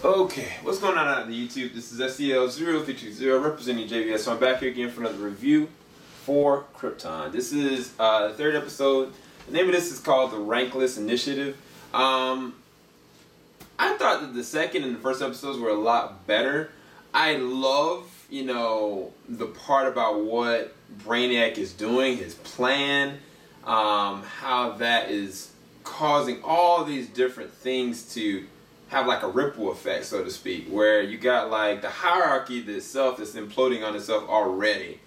Okay, what's going on out in the YouTube? This is SEL0320 representing JVS. So I'm back here again for another review for Krypton. This is the third episode. The name of this is called the Rankless Initiative. I thought that the second and the first episodes were a lot better. I love, the part about what Brainiac is doing, his plan, how that is causing all these different things to have like a ripple effect, so to speak, where you got like the hierarchy itself that's imploding on itself already.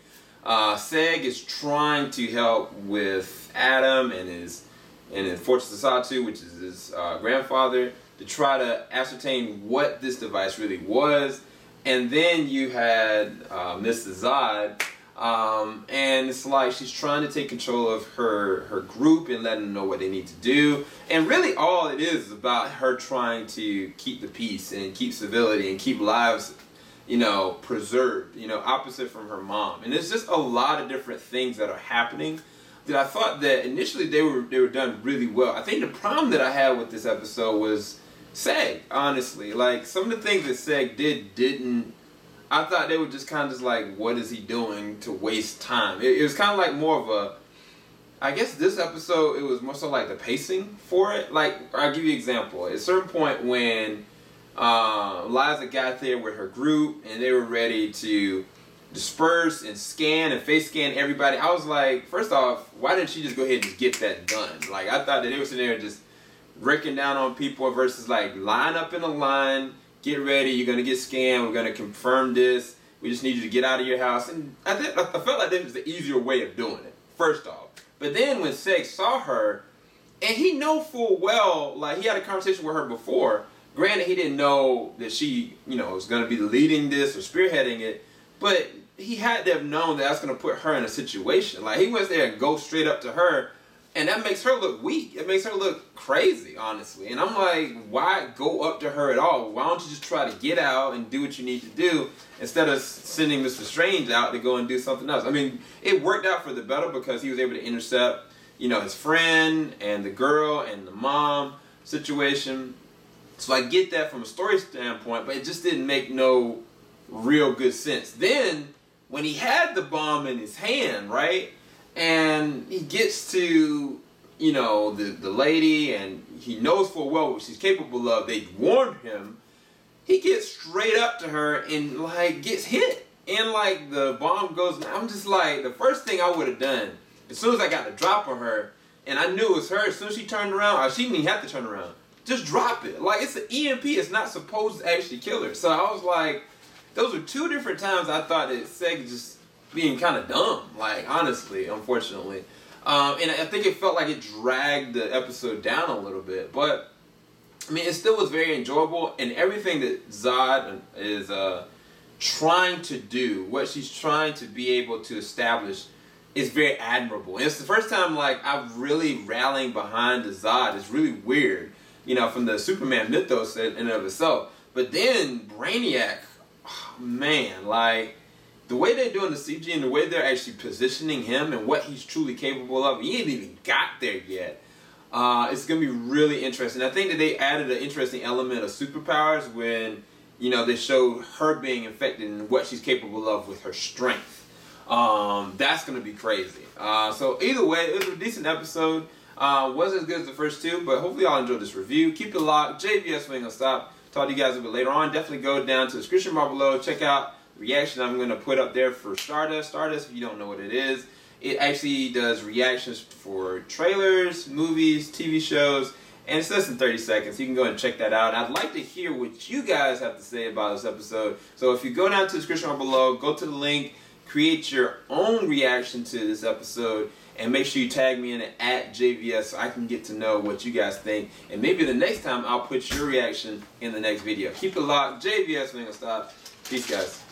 Seg is trying to help with Adam and his Fortress of Satu, which is his grandfather, to try to ascertain what this device really was. And then you had Mr. Zod, and it's like she's trying to take control of her group and letting them know what they need to do. And really all it is about her trying to keep the peace and keep civility and keep lives, preserved, opposite from her mom. And there's just a lot of different things that are happening that I thought that initially they were done really well. I think the problem that I had with this episode was Seg, honestly. Like, some of the things that Seg didn't, I thought they were just kind of just like, what is he doing to waste time? It was kind of like more of a, I guess this episode, it was more so like the pacing for it. Like, I'll give you an example. At a certain point when Liza got there with her group and they were ready to disperse and scan and face scan everybody, I was like, first off, why didn't she just go ahead and just get that done? Like, I thought that they were sitting there just raking down on people versus like line up in a line, get ready, you're going to get scanned, we're going to confirm this, we just need you to get out of your house. And I felt like this was the easier way of doing it, first off. But then when Seg saw her, and he know full well, like he had a conversation with her before, granted he didn't know that she, was going to be leading this or spearheading it, but he had to have known that that's going to put her in a situation. Like, he went there and go straight up to her, and that makes her look weak. It makes her look crazy, honestly. And I'm like, why go up to her at all? Why don't you just try to get out and do what you need to do instead of sending Mr. Strange out to go and do something else? I mean, it worked out for the better because he was able to intercept, his friend and the girl and the mom situation. So I get that from a story standpoint, but it just didn't make no real good sense. Then, when he had the bomb in his hand, right? And he gets to, the lady, and he knows full well what she's capable of. They warned him. He gets straight up to her and, like, gets hit. And, like, the bomb goes, I'm just like, the first thing I would have done, as soon as I got the drop on her, and I knew it was her, as soon as she turned around, or she didn't even have to turn around, just drop it. Like, it's an EMP. It's not supposed to actually kill her. So I was like, those were two different times I thought that Seg just being kind of dumb, like, honestly, unfortunately. And I think it felt like it dragged the episode down a little bit. But, I mean, it still was very enjoyable. And everything that Zod is trying to do, what she's trying to be able to establish, is very admirable. And it's the first time, like, I'm really rallying behind the Zod. It's really weird, from the Superman mythos in and of itself. But then, Brainiac, oh, man, like, the way they're doing the CG and the way they're actually positioning him and what he's truly capable of, he ain't even got there yet. It's going to be really interesting. I think that they added an interesting element of superpowers when, they showed her being infected and what she's capable of with her strength. That's going to be crazy. So either way, it was a decent episode. Wasn't as good as the first two, but hopefully y'all enjoyed this review. Keep it locked. JVS ain't gonna stop. Talk to you guys a bit later on. Definitely go down to the description bar below. Check out reaction I'm going to put up there for Stardust. Stardust, if you don't know what it is, it actually does reactions for trailers, movies, TV shows, and it's less than 30 seconds. You can go and check that out. I'd like to hear what you guys have to say about this episode. So if you go down to the description bar below, go to the link, create your own reaction to this episode, and make sure you tag me in it at JVS so I can get to know what you guys think. And maybe the next time I'll put your reaction in the next video. Keep it locked. JVS, we ain't gonna stop. Peace, guys.